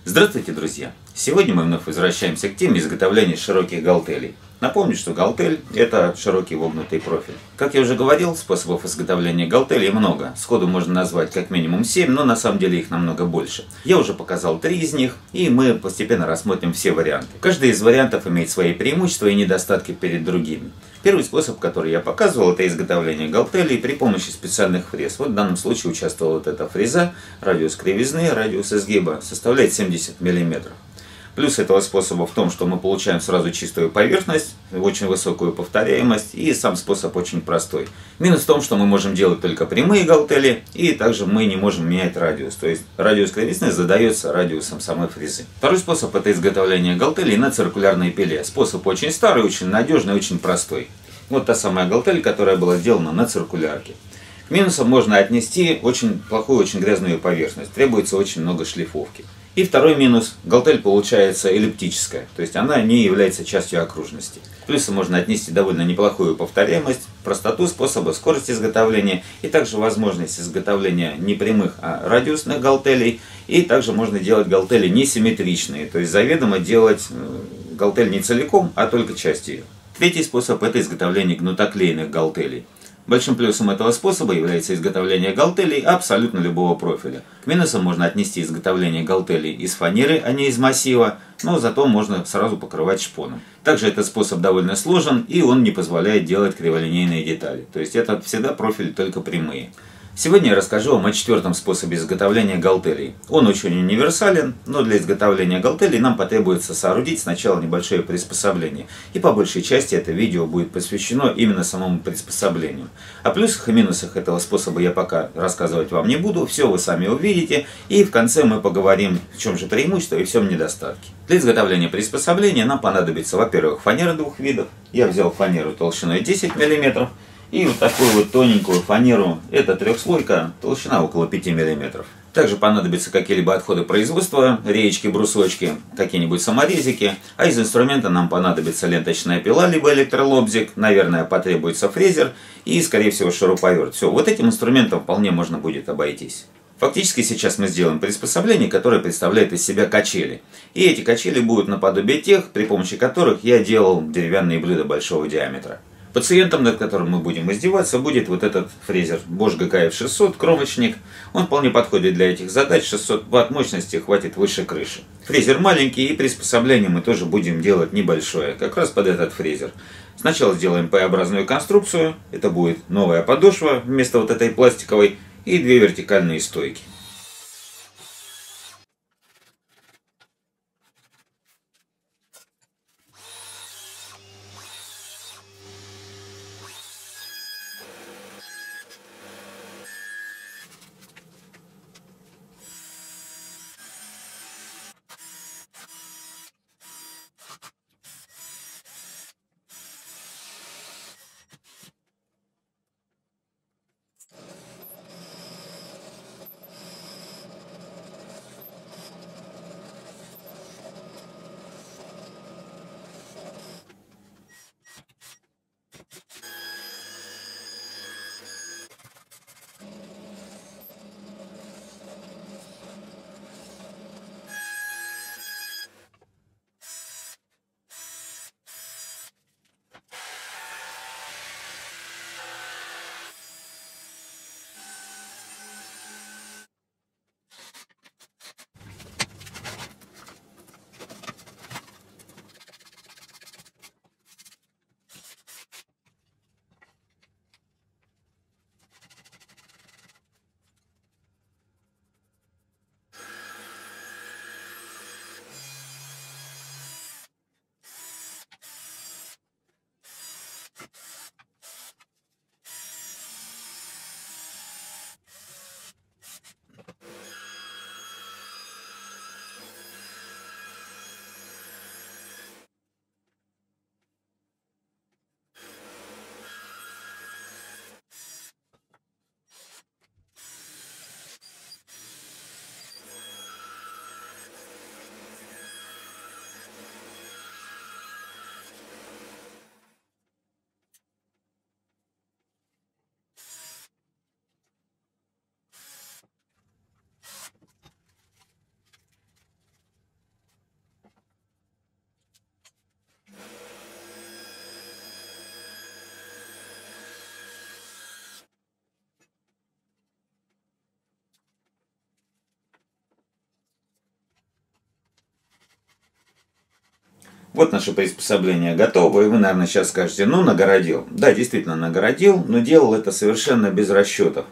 Здравствуйте, друзья! Сегодня мы вновь возвращаемся к теме изготовления широких галтелей. Напомню, что галтель – это широкий вогнутый профиль. Как я уже говорил, способов изготовления галтелей много. Сходу можно назвать как минимум 7, но на самом деле их намного больше. Я уже показал 3 из них, и мы постепенно рассмотрим все варианты. Каждый из вариантов имеет свои преимущества и недостатки перед другими. Первый способ, который я показывал, это изготовление галтелей при помощи специальных фрез. Вот в данном случае участвовала вот эта фреза, радиус кривизны, радиус изгиба составляет 70 мм. Плюс этого способа в том, что мы получаем сразу чистую поверхность, очень высокую повторяемость, и сам способ очень простой. Минус в том, что мы можем делать только прямые галтели, и также мы не можем менять радиус. То есть радиус кривизны задается радиусом самой фрезы. Второй способ — это изготовление галтелей на циркулярной пиле. Способ очень старый, очень надежный, очень простой. Вот та самая галтель, которая была сделана на циркулярке. К минусам можно отнести очень плохую, очень грязную поверхность. Требуется очень много шлифовки. И второй минус – галтель получается эллиптическая, то есть она не является частью окружности. Плюсы можно отнести довольно неплохую повторяемость, простоту способа, скорость изготовления и также возможность изготовления не прямых, а радиусных галтелей. И также можно делать галтели несимметричные, то есть заведомо делать галтель не целиком, а только часть ее. Третий способ – это изготовление гнутоклеенных галтелей. Большим плюсом этого способа является изготовление галтелей абсолютно любого профиля. К минусам можно отнести изготовление галтелей из фанеры, а не из массива, но зато можно сразу покрывать шпоном. Также этот способ довольно сложен, и он не позволяет делать криволинейные детали. То есть это всегда профили только прямые. Сегодня я расскажу вам о четвертом способе изготовления галтелей. Он очень универсален, но для изготовления галтелей нам потребуется соорудить сначала небольшое приспособление. И по большей части это видео будет посвящено именно самому приспособлению. О плюсах и минусах этого способа я пока рассказывать вам не буду, все вы сами увидите. И в конце мы поговорим, в чем же преимущество и в чем недостатки. Для изготовления приспособления нам понадобится, во-первых, фанера двух видов. Я взял фанеру толщиной 10 мм. И вот такую вот тоненькую фанеру, это трехслойка, толщина около 5 мм. Также понадобятся какие-либо отходы производства, реечки, брусочки, какие-нибудь саморезики. А из инструмента нам понадобится ленточная пила, либо электролобзик, наверное, потребуется фрезер и, скорее всего, шуруповерт. Все, вот этим инструментом вполне можно будет обойтись. Фактически сейчас мы сделаем приспособление, которое представляет из себя качели. И эти качели будут наподобие тех, при помощи которых я делал деревянные блюда большого диаметра. Пациентом, над которым мы будем издеваться, будет вот этот фрезер Bosch GKF 600, кромочник. Он вполне подходит для этих задач, 600 Вт мощности хватит выше крыши. Фрезер маленький, и приспособление мы тоже будем делать небольшое, как раз под этот фрезер. Сначала сделаем П-образную конструкцию, это будет новая подошва вместо вот этой пластиковой, и 2 вертикальные стойки. Вот наше приспособление готово, и вы, наверное, сейчас скажете, ну, нагородил. Да, действительно нагородил, но делал это совершенно без расчетов.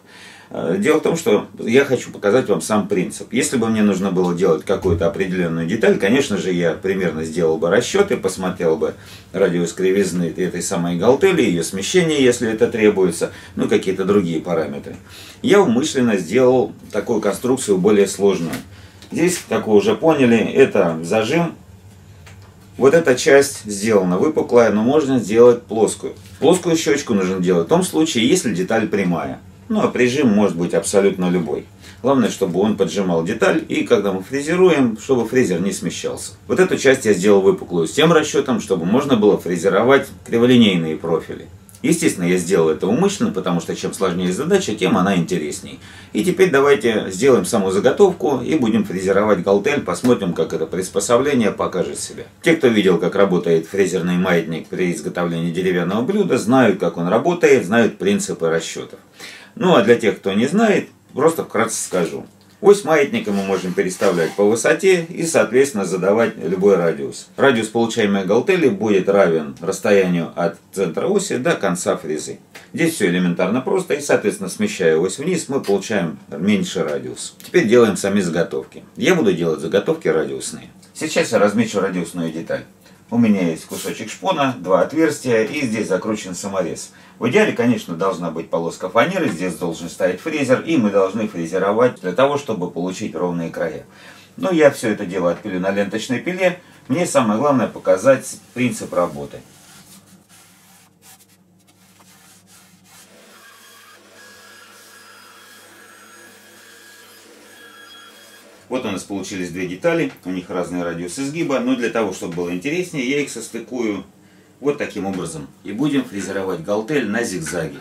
Дело в том, что я хочу показать вам сам принцип. Если бы мне нужно было делать какую-то определенную деталь, конечно же, я примерно сделал бы расчеты, посмотрел бы радиус кривизны этой самой галтели, ее смещение, если это требуется, ну, какие-то другие параметры. Я умышленно сделал такую конструкцию более сложную. Здесь, как вы уже поняли, это зажим. Вот эта часть сделана выпуклая, но можно сделать плоскую. Плоскую щечку нужно делать в том случае, если деталь прямая. Ну а прижим может быть абсолютно любой. Главное, чтобы он поджимал деталь, и когда мы фрезеруем, чтобы фрезер не смещался. Вот эту часть я сделал выпуклую с тем расчетом, чтобы можно было фрезеровать криволинейные профили. Естественно, я сделал это умышленно, потому что чем сложнее задача, тем она интересней. И теперь давайте сделаем саму заготовку и будем фрезеровать галтель, посмотрим, как это приспособление покажет себя. Те, кто видел, как работает фрезерный маятник при изготовлении деревянного блюда, знают, как он работает, знают принципы расчетов. Ну а для тех, кто не знает, просто вкратце скажу. Ось маятника мы можем переставлять по высоте и, соответственно, задавать любой радиус. Радиус получаемой галтели будет равен расстоянию от центра оси до конца фрезы. Здесь все элементарно просто, и, соответственно, смещая ось вниз, мы получаем меньше радиус. Теперь делаем сами заготовки. Я буду делать заготовки радиусные. Сейчас я размечу радиусную деталь. У меня есть кусочек шпона, два отверстия, и здесь закручен саморез. В идеале, конечно, должна быть полоска фанеры, здесь должен стоять фрезер, и мы должны фрезеровать для того, чтобы получить ровные края. Но я все это дело отпилю на ленточной пиле. Мне самое главное показать принцип работы. Вот у нас получились две детали, у них разный радиус изгиба, но для того, чтобы было интереснее, я их состыкую вот таким образом. И будем фрезеровать галтель на зигзаге.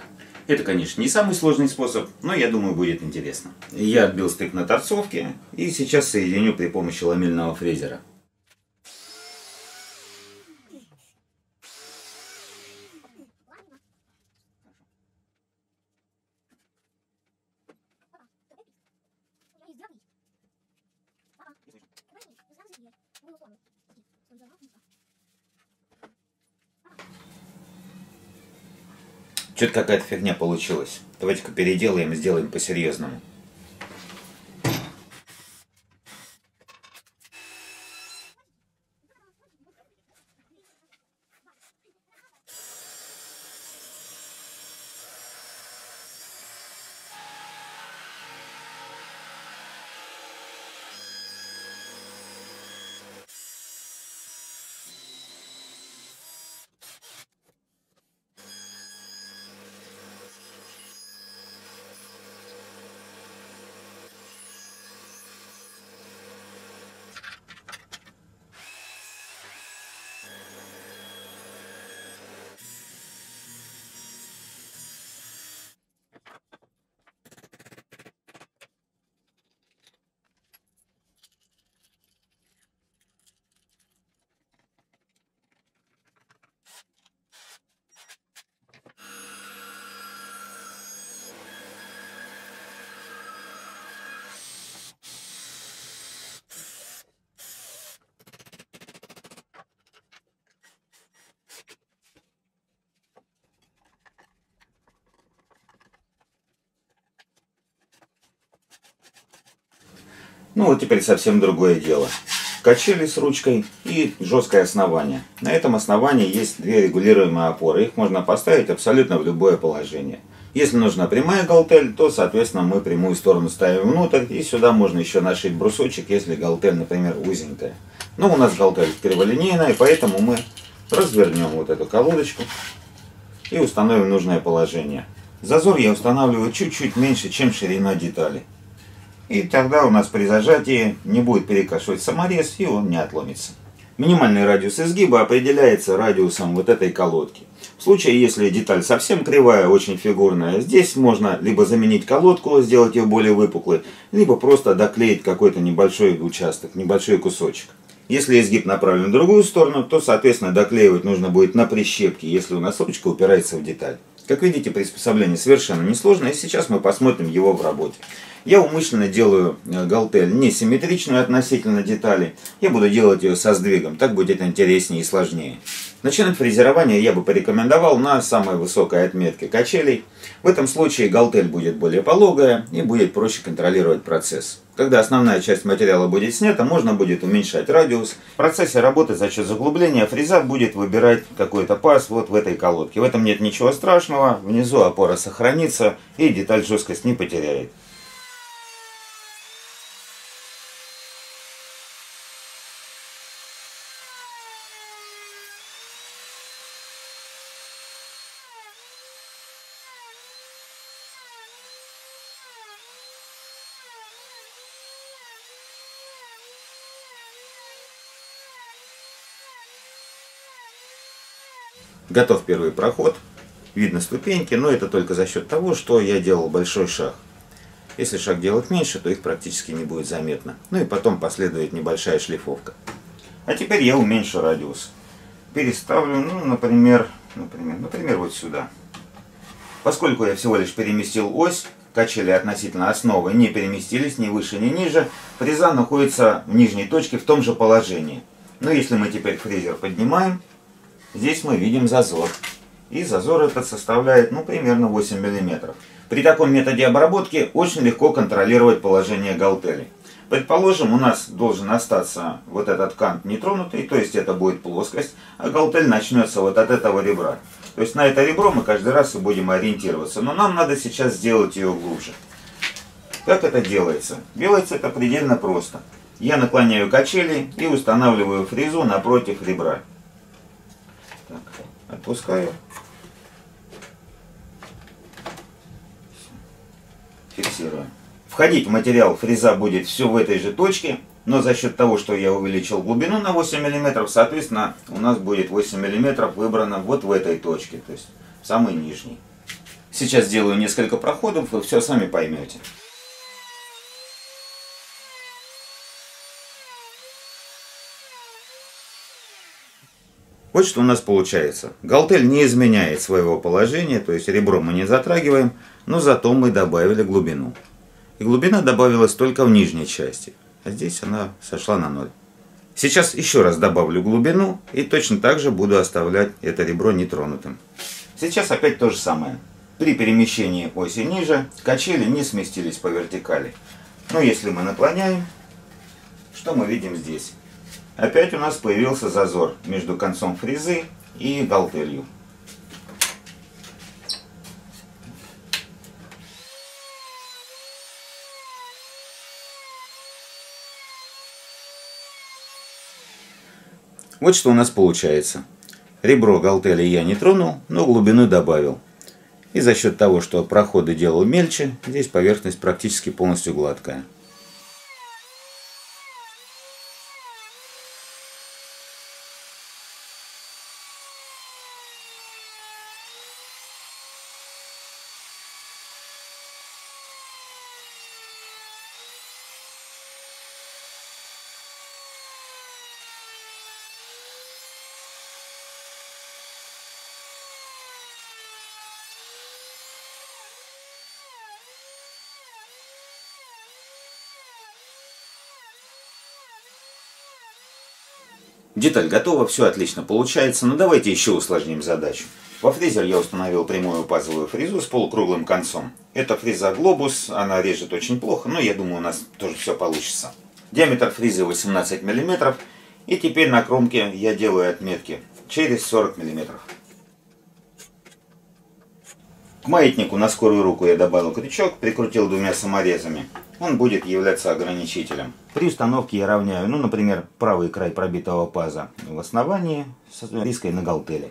Это, конечно, не самый сложный способ, но я думаю, будет интересно. Я отбил стык на торцовке и сейчас соединю при помощи ламельного фрезера. Что-то какая-то фигня получилась. Давайте-ка переделаем и сделаем по-серьезному. Ну вот теперь совсем другое дело. Качели с ручкой и жесткое основание. На этом основании есть две регулируемые опоры. Их можно поставить абсолютно в любое положение. Если нужна прямая галтель, то, соответственно, мы прямую сторону ставим внутрь. И сюда можно еще нашить брусочек, если галтель, например, узенькая. Но у нас галтель криволинейная, поэтому мы развернем вот эту колодочку и установим нужное положение. Зазор я устанавливаю чуть-чуть меньше, чем ширина детали. И тогда у нас при зажатии не будет перекашивать саморез, и он не отломится. Минимальный радиус изгиба определяется радиусом вот этой колодки. В случае, если деталь совсем кривая, очень фигурная, здесь можно либо заменить колодку, сделать ее более выпуклой, либо просто доклеить какой-то небольшой участок, небольшой кусочек. Если изгиб направлен в другую сторону, то, соответственно, доклеивать нужно будет на прищепке, если у нас ручка упирается в деталь. Как видите, приспособление совершенно несложное, и сейчас мы посмотрим его в работе. Я умышленно делаю галтель несимметричную относительно деталей. Я буду делать ее со сдвигом, так будет интереснее и сложнее. Начинать фрезерование я бы порекомендовал на самой высокой отметке качелей. В этом случае галтель будет более пологая и будет проще контролировать процесс. Когда основная часть материала будет снята, можно будет уменьшать радиус. В процессе работы за счет заглубления фреза будет выбирать какой-то паз вот в этой колодке. В этом нет ничего страшного, внизу опора сохранится и деталь жесткость не потеряет. Готов первый проход. Видно ступеньки, но это только за счет того, что я делал большой шаг. Если шаг делать меньше, то их практически не будет заметно. Ну и потом последует небольшая шлифовка. А теперь я уменьшу радиус. Переставлю, ну, например, вот сюда. Поскольку я всего лишь переместил ось, качели относительно основы не переместились ни выше, ни ниже, фреза находится в нижней точке в том же положении. Но если мы теперь фрезер поднимаем, здесь мы видим зазор. И зазор этот составляет, ну, примерно 8 мм. При таком методе обработки очень легко контролировать положение галтели. Предположим, у нас должен остаться вот этот кант нетронутый, то есть это будет плоскость, а галтель начнется вот от этого ребра. То есть на это ребро мы каждый раз и будем ориентироваться. Но нам надо сейчас сделать ее глубже. Как это делается? Делается это предельно просто. Я наклоняю качели и устанавливаю фрезу напротив ребра. Так, отпускаю. Фиксирую. Входить в материал фреза будет все в этой же точке, но за счет того, что я увеличил глубину на 8 мм, соответственно, у нас будет 8 мм выбрано вот в этой точке, то есть в самой нижней. Сейчас сделаю несколько проходов, вы все сами поймете. Вот что у нас получается. Галтель не изменяет своего положения, то есть ребро мы не затрагиваем, но зато мы добавили глубину. И глубина добавилась только в нижней части, а здесь она сошла на 0. Сейчас еще раз добавлю глубину и точно так же буду оставлять это ребро нетронутым. Сейчас опять то же самое. При перемещении оси ниже качели не сместились по вертикали. Но если мы наклоняем, что мы видим здесь? Опять у нас появился зазор между концом фрезы и галтелью. Вот что у нас получается. Ребро галтели я не тронул, но глубину добавил. И за счет того, что проходы делал мельче, здесь поверхность практически полностью гладкая. Деталь готова, все отлично получается, но давайте еще усложним задачу. Во фрезер я установил прямую пазовую фрезу с полукруглым концом. Это фреза Globus, она режет очень плохо, но я думаю, у нас тоже все получится. Диаметр фрезы 18 мм, и теперь на кромке я делаю отметки через 40 мм. К маятнику на скорую руку я добавил крючок, прикрутил двумя саморезами. Он будет являться ограничителем. При установке я равняю, ну, например, правый край пробитого паза в основании с риской на галтели.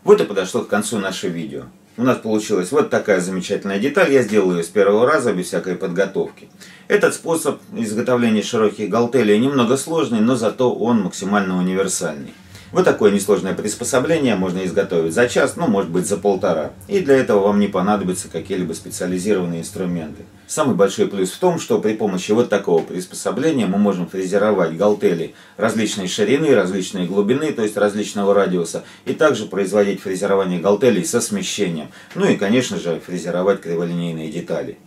Вот и подошло к концу наше видео. У нас получилась вот такая замечательная деталь. Я сделал ее с первого раза, без всякой подготовки. Этот способ изготовления широких галтелей немного сложный, но зато он максимально универсальный. Вот такое несложное приспособление можно изготовить за час, ну может быть за полтора. И для этого вам не понадобятся какие-либо специализированные инструменты. Самый большой плюс в том, что при помощи вот такого приспособления мы можем фрезеровать галтели различной ширины, различной глубины, то есть различного радиуса. И также производить фрезерование галтелей со смещением. Ну и конечно же фрезеровать криволинейные детали.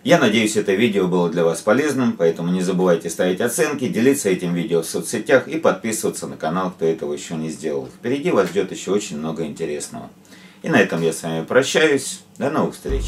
Я надеюсь, это видео было для вас полезным, поэтому не забывайте ставить оценки, делиться этим видео в соцсетях и подписываться на канал, кто этого еще не сделал. Впереди вас ждет еще очень много интересного. И на этом я с вами прощаюсь. До новых встреч!